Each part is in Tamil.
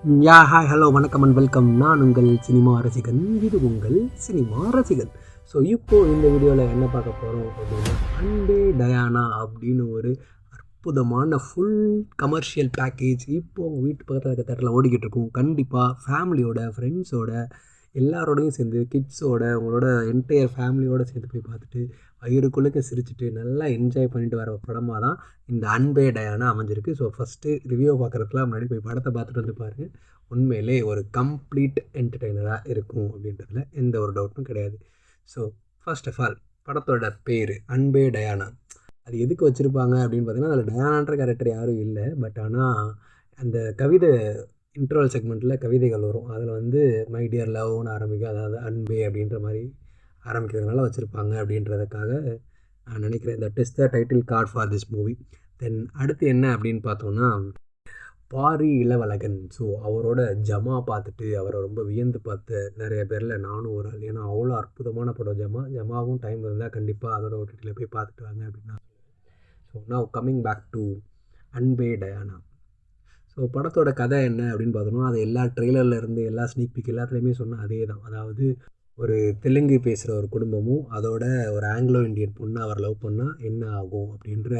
ஹாய் ஹலோ வணக்கம் அண்ட் வெல்கம். நான் உங்கள் சினிமா ரசிகன், இது உங்கள் சினிமா ரசிகன். ஸோ இப்போது இந்த வீடியோவில் என்ன பார்க்க போகிறோம் அப்படின்னா, அன்பே டயானா அப்படின்னு ஒரு அற்புதமான ஃபுல் கமர்ஷியல் பேக்கேஜ் இப்போது உங்கள் வீட்டு பக்கத்தில் இருக்க தேட்டரில் ஓடிக்கிட்டு இருக்கும். கண்டிப்பாக ஃபேமிலியோட, ஃப்ரெண்ட்ஸோட, எல்லாரோடையும் சேர்ந்து, கிட்ஸோட, உங்களோட என்டையர் ஃபேமிலியோடு சேர்ந்து போய் பார்த்துட்டு வயிறுக்குள்ளுக்க சிரிச்சுட்டு நல்லா என்ஜாய் பண்ணிட்டு வர படமாக தான் இந்த அன்பே டயானா அமைஞ்சிருக்கு. ஸோ ஃபஸ்ட்டு ரிவ்யூ பார்க்குறதுக்குலாம் முன்னாடி போய் படத்தை பார்த்துட்டு வந்து பாருங்கள். உண்மையிலே ஒரு கம்ப்ளீட் என்டர்டெய்னராக இருக்கும் அப்படின்றதுல எந்த ஒரு டவுட்டும் கிடையாது. ஸோ ஃபர்ஸ்ட் ஆஃப் ஆல் படத்தோட பேர் அன்பே டயானா. அது எதுக்கு வச்சுருப்பாங்க அப்படின்னு பார்த்தீங்கன்னா, அதில் டயானான்ற கேரக்டர் யாரும் இல்லை. பட் ஆனால் அந்த கவிதை இன்ட்ரோல் செக்மெண்ட்டில் கவிதைகள் வரும். அதில் வந்து மை டியர் லவ்னு ஆரம்பிக்கும். அதாவது அன்பே அப்படின்ற மாதிரி ஆரம்பிக்கிறதுனால வச்சுருப்பாங்க அப்படின்றதுக்காக நான் நினைக்கிறேன். That is the title card for this movie. Then அடுத்து என்ன அப்படின்னு பார்த்தோன்னா, பாரி இளவழகன். ஸோ அவரோட ஜமா பார்த்துட்டு அவரை ரொம்ப வியந்து பார்த்த நிறைய பேரில் நானும் ஒரு ஆள். ஏன்னா அவ்வளோ அற்புதமான படம் ஜமாவும் டைம் இருந்தால் கண்டிப்பாக அதோட ஓடிடியில் போய் பார்த்துட்டு வாங்க அப்படின்னா. So now coming back to Anbe Diana. So படத்தோட கதை என்ன அப்படின்னு பார்த்தோம்னா, அது எல்லா ட்ரெய்லர்லேருந்து எல்லா ஸ்னீக் பீக் எல்லாத்துலேயுமே சொன்ன அதே தான். அதாவது ஒரு தெலுங்கு பேசுகிற ஒரு குடும்பமும் அதோட ஒரு ஆங்கிலோ இண்டியன் பொண்ணு அவர் லவ் பண்ணால் என்ன ஆகும் அப்படின்ற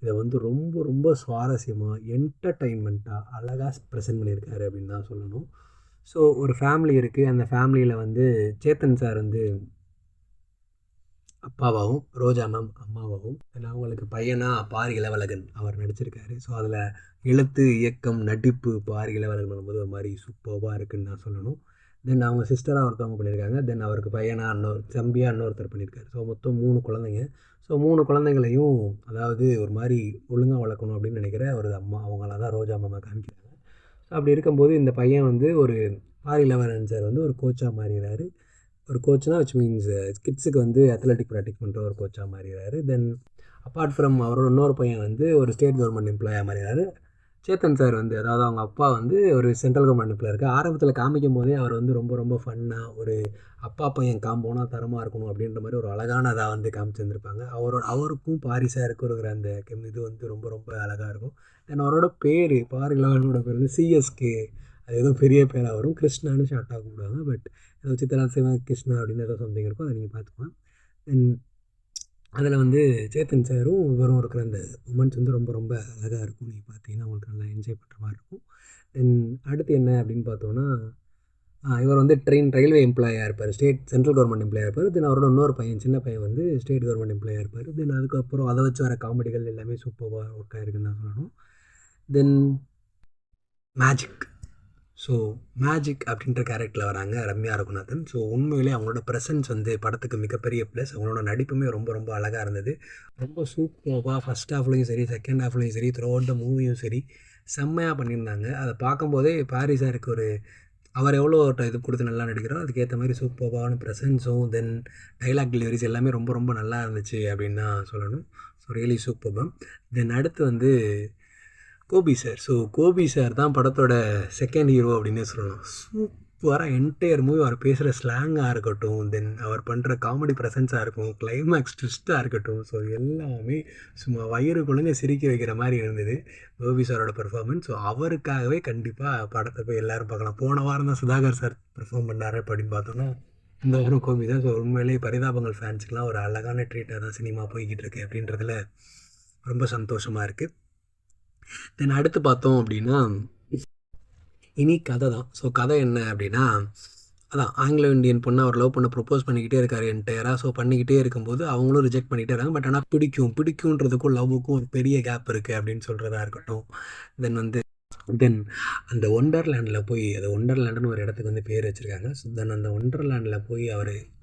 இதை வந்து ரொம்ப ரொம்ப சுவாரஸ்யமாக என்டர்டெயின்மெண்ட்டாக அழகாக ப்ரெசென்ட் பண்ணியிருக்காரு அப்படின்னு தான் சொல்லணும். ஸோ ஒரு ஃபேமிலி இருக்குது. அந்த ஃபேமிலியில் வந்து சேத்தன் சார் வந்து அப்பாவாகவும் ரோஜா மேம் அம்மாவாகவும் அவங்களுக்கு பையனாக பாரி இளவழகன் அவர் நடிச்சிருக்காரு. ஸோ அதில் எழுத்து, இயக்கம், நடிப்பு பாரி இளவழகன் பண்ணும்போது ஒரு மாதிரி சூப்பராக இருக்குதுன்னு தான் சொல்லணும். தென் அவங்க சிஸ்டராக ஒருத்தவங்க பண்ணியிருக்காங்க. தென் அவருக்கு பையனாக தம்பியாக இன்னொருத்தர் பண்ணியிருக்காரு. ஸோ மொத்தம் 3 குழந்தைங்க. ஸோ 3 குழந்தைங்களையும் அதாவது ஒரு மாதிரி ஒழுங்காக வளர்க்கணும் அப்படின்னு நினைக்கிற ஒரு அம்மா, அவங்கள தான் ரோஜா மாமா காமிக்கிறாங்க. ஸோ அப்படி இருக்கும்போது இந்த பையன் வந்து ஒரு பாரி இளவழகன் சார் வந்து ஒரு கோச்சாக மாறிடுறாரு. ஒரு கோச்னா விச் மீன்ஸ் கிட்ஸுக்கு வந்து அத்லெட்டிக் ப்ராக்டிஸ் பண்ணுற ஒரு கோச்சாக மாறிடுறாரு. தென் அப்பார்ட் ஃப்ரம் அவரோட இன்னொரு பையன் வந்து ஒரு ஸ்டேட் கவர்மெண்ட் எம்ப்ளாயாக மாறிடுறாரு. சேத்தன் சார் வந்து அதாவது அவங்க அப்பா வந்து ஒரு சென்ட்ரல் கவர்மெண்ட் எம்ப்ளாயர் இருக்குது. ஆரம்பத்தில் காமிக்கும் போதே அவர் வந்து ரொம்ப ரொம்ப ஃபன்னாக ஒரு அப்பா பையன் காம்போனா தரமாக இருக்கணும் அப்படின்ற மாதிரி ஒரு அழகான அதாக வந்து காமிச்சிருந்துருப்பாங்க. அவருக்கும் பாரி சாருக்கும் இருக்கிற அந்த இது வந்து ரொம்ப ரொம்ப அழகாக இருக்கும். தென் அவரோட பேர் பாரி இளவலனோட பேர் வந்து சிஎஸ்கே. அது எதுவும் பெரிய பேராக வரும், கிருஷ்ணான்னு ஷார்ட்டாக கூப்பிடுவாங்க. பட் ஏதோ சித்ரா சிவா கிருஷ்ணா அப்படின்னு ஏதோ சம்திங் இருக்கும், அதை நீங்கள் பார்த்துக்கலாம். தென் அதில் வந்து சேத்தன் சாரும் இவரும் இருக்கிற அந்த உமன்ஸ் வந்து ரொம்ப ரொம்ப அழகாக இருக்கும். நீங்கள் பார்த்தீங்கன்னா உங்களுக்கு நல்லா என்ஜாய் பண்ணுற மாதிரி இருக்கும். தென் அடுத்து என்ன அப்படின்னு பார்த்தோன்னா, இவர் வந்து ரயில்வே எம்ப்ளாயாக இருப்பார், சென்ட்ரல் கவர்மெண்ட் எம்ப்ளாயாக இருப்பார். தென் அவரோட இன்னொரு பையன், சின்ன பையன் வந்து ஸ்டேட் கவர்மெண்ட் எம்ப்ளாயாக இருப்பார். தென் அதுக்கப்புறம் அதை வச்சு வர காமெடிகள் எல்லாமே சூப்பராக ஒர்க் ஆகிருக்குன்னு தான் சொல்லணும். தென் மேஜிக். ஸோ மேஜிக் அப்படின்ற கேரக்டரில் வராங்க ரம்யா ரகுநாதன். ஸோ உண்மையிலே அவங்களோட ப்ரெசன்ஸ் வந்து படத்துக்கு மிகப்பெரிய ப்ளஸ். அவங்களோட நடிப்புமே ரொம்ப ரொம்ப அழகாக இருந்தது. ரொம்ப சூப்பராக ஃபஸ்ட் ஹாஃப்லேயும் சரி, செகண்ட் ஹாஃப்லேயும் சரி, த்ரூ அவுட் த மூவியும் சரி செம்மையாக பண்ணியிருந்தாங்க. அதை பார்க்கும்போதே பாரி சாருக்கு ஒரு அவர் எவ்வளோ இது கொடுத்து நல்லா நடிக்கிறோம், அதுக்கேற்ற மாதிரி சூப்பரான ப்ரெசன்ஸும் தென் டைலாக் டெலிவரிஸ் எல்லாமே ரொம்ப ரொம்ப நல்லா இருந்துச்சு அப்படின்னு தான் சொல்லணும். So really super. தென் அடுத்து வந்து Gopi sir. So Gopi sir தான் படத்தோட செகண்ட் ஹீரோ அப்படின்னே சொல்லலாம். சூப்பராக என்டையர் மூவி அவர் பேசுகிற ஸ்லாங்காக இருக்கட்டும், தென் அவர் பண்ணுற காமெடி ப்ரெசன்ஸாக இருக்கும், கிளைமேக்ஸ் ட்விஸ்ட்டாக இருக்கட்டும், ஸோ எல்லாமே சும்மா வயிறு குழுங்க சிரிக்க வைக்கிற மாதிரி இருந்தது கோபி சாரோட பெர்ஃபார்மன்ஸ். ஸோ அவருக்காகவே கண்டிப்பாக படத்தை போய் எல்லோரும் பார்க்கலாம். போன வாரம் தான் சுதாகர் சார் பெர்ஃபார்ம் பண்ணார் அப்படின்னு பார்த்தோன்னா, இந்த வாரம் கோபி தான். ஸோ உண்மையிலேயே பரிதாபங்கள் ஃபேன்ஸுக்கெலாம் ஒரு அழகான ட்ரீட்டாக தான் சினிமா போய்கிட்டு இருக்கு அப்படின்றதுல ரொம்ப சந்தோஷமாக இருக்குது. தென் அடுத்து பார்த்தோம் அப்படின்னா, இனி கதை தான். ஸோ கதை என்ன அப்படின்னா, அதான் ஆங்கிலோ இண்டியன் பொண்ணு அவர் லவ் பண்ண ப்ரொப்போஸ் பண்ணிக்கிட்டே இருக்காரு என்டையராக. ஸோ பண்ணிக்கிட்டே இருக்கும்போது அவங்களும் ரிஜெக்ட் பண்ணிகிட்டே இருக்காங்க. பட் ஆனால் பிடிக்குன்றதுக்கும் லவ்வுக்கும் ஒரு பெரிய கேப் இருக்குது அப்படின்னு சொல்கிறதா இருக்கட்டும். தென் அந்த ஒண்டர்லேண்டில் போய், அது ஒண்டர்லேண்டுன்னு ஒரு இடத்துக்கு வந்து பேர் வச்சுருக்காங்க. ஸோ தென் அந்த ஒண்டர்லேண்டில் போய்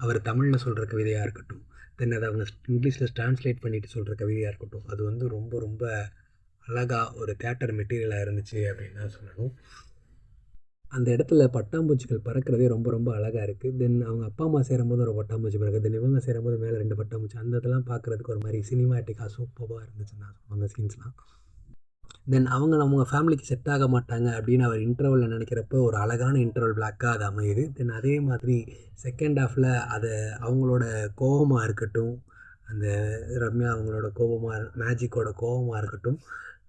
அவர் தமிழில் சொல்கிற கவிதையாக இருக்கட்டும், தென் அதை அவங்க இங்கிலீஷில் ட்ரான்ஸ்லேட் பண்ணிட்டு சொல்கிற கவிதையாக இருக்கட்டும், அது வந்து ரொம்ப ரொம்ப அழகாக ஒரு தேட்டர் மெட்டீரியலாக இருந்துச்சு அப்படின்னு தான் சொல்லணும். அந்த இடத்துல பட்டாம்பூச்சிகள் பறக்கிறதே ரொம்ப ரொம்ப அழகாக இருக்குது. தென் அவங்க அப்பா அம்மா சேரும்போது ஒரு பட்டாம்பூச்சி பறக்குது, தென் இவங்க சேரும்போது மேலே 2 பட்டாம்பூச்சி, அந்த இதெல்லாம் பார்க்குறதுக்கு ஒரு மாதிரி சினிமாட்டிக்காக சூப்பராக இருந்துச்சுன்னு நான் சொல்லுவேன் அந்த சீன்ஸ்லாம். தென் அவங்க ஃபேமிலிக்கு செட் ஆக மாட்டாங்க அப்படின்னு அவர் இன்டர்வலில் நினைக்கிறப்ப ஒரு அழகான இன்டர்வல் பிளாக்காக அது அமையுது. தென் அதே மாதிரி செகண்ட் ஹாஃபில் அதை அவங்களோட கோபமாக இருக்கட்டும், அந்த ரம்யா அவங்களோட கோபமாக, மேஜிக்கோட கோபமாக இருக்கட்டும்,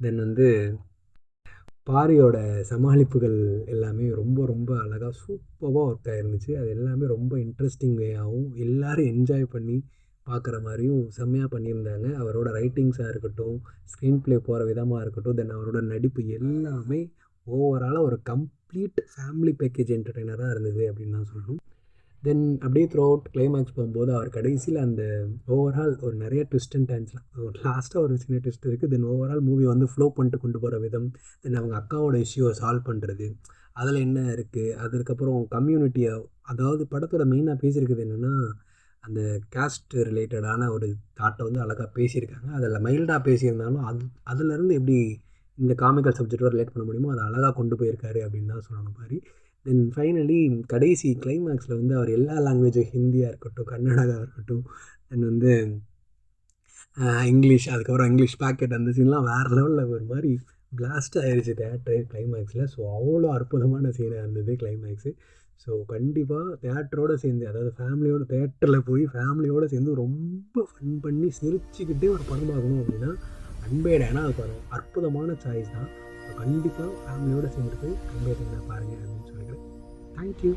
தென் வந்து பாரியோட சமாளிப்புகள் எல்லாமே ரொம்ப ரொம்ப அழகாக சூப்பராக ஒர்க் ஆயிருந்துச்சு. அது எல்லாமே ரொம்ப இன்ட்ரெஸ்டிங் வேயாகவும் எல்லோரும் என்ஜாய் பண்ணி பார்க்குற மாதிரியும் செம்மையாக பண்ணியிருந்தாங்க. அவரோட ரைட்டிங்ஸாக இருக்கட்டும், ஸ்க்ரீன் ப்ளே போகிற விதமாக இருக்கட்டும், தென் அவரோட நடிப்பு எல்லாமே ஓவராலாக ஒரு கம்ப்ளீட் ஃபேமிலி பேக்கேஜ் என்டர்டெய்னராக இருந்தது அப்படின்னு தான் சொல்லணும். தென் அப்படியே த்ரூ அவுட் கிளைமேக்ஸ் போகும்போது அவர் கடைசியில் அந்த ஓவரால் ஒரு நிறைய ட்விஸ்ட் அண்ட் டர்ன்ஸ்லாம் லாஸ்ட்டாக ஒரு சின்ன ட்விஸ்ட் இருக்குது. தென் ஓவரால் மூவி வந்து ஃப்ளோ பண்ணிட்டு கொண்டு போகிற விதம், தென் அவங்க அக்காவோட இஷ்யூவை சால்வ் பண்ணுறது, அதில் என்ன இருக்குது, அதுக்கப்புறம் கம்யூனிட்டியை, அதாவது படத்தோட மெயினாக பேசியிருக்குது என்னென்னா அந்த கேஸ்ட் ரிலேட்டடான ஒரு தாட்டை வந்து அழகாக பேசியிருக்காங்க. அதில் மைல்டாக பேசியிருந்தாலும் அதுலேருந்து எப்படி இந்த காமிக்கல் சப்ஜெக்டோட ரிலேட் பண்ண முடியுமோ அதை அழகாக கொண்டு போயிருக்காரு அப்படின்னு தான் சொல்லணும் பாரி. தென் ஃபைனலி கடைசி கிளைமேக்ஸில் வந்து அவர் எல்லா லாங்குவேஜும் ஹிந்தியாக இருக்கட்டும், கன்னடாவாக இருக்கட்டும், தென் வந்து இங்கிலீஷ், அதுக்கப்புறம் இங்கிலீஷ் பேக்கெட், அந்த சீன்லாம் வேறு லெவலில் ஒரு மாதிரி பிளாஸ்ட் ஆகிடுச்சு தேட்டர் கிளைமேக்ஸில். ஸோ அவ்வளோ அற்புதமான சீனாக இருந்தது கிளைமேக்ஸு. ஸோ கண்டிப்பாக தேட்டரோடு சேர்ந்து, அதாவது ஃபேமிலியோட தேட்டரில் போய் ஃபேமிலியோடு சேர்ந்து ரொம்ப ஃபன் பண்ணி சிரிச்சுக்கிட்டே ஒரு படம் பார்க்கணும் அப்படின்னா அன்பேடானா அது பாருங்கள், அற்புதமான சாய்ஸ் தான். ஸோ கண்டிப்பாக ஃபேமிலியோடு சேர்ந்து போய் அன்பேடான பாருங்கள் அப்படின்னு சொல்லிக்கிறேன். தேங்க்யூ.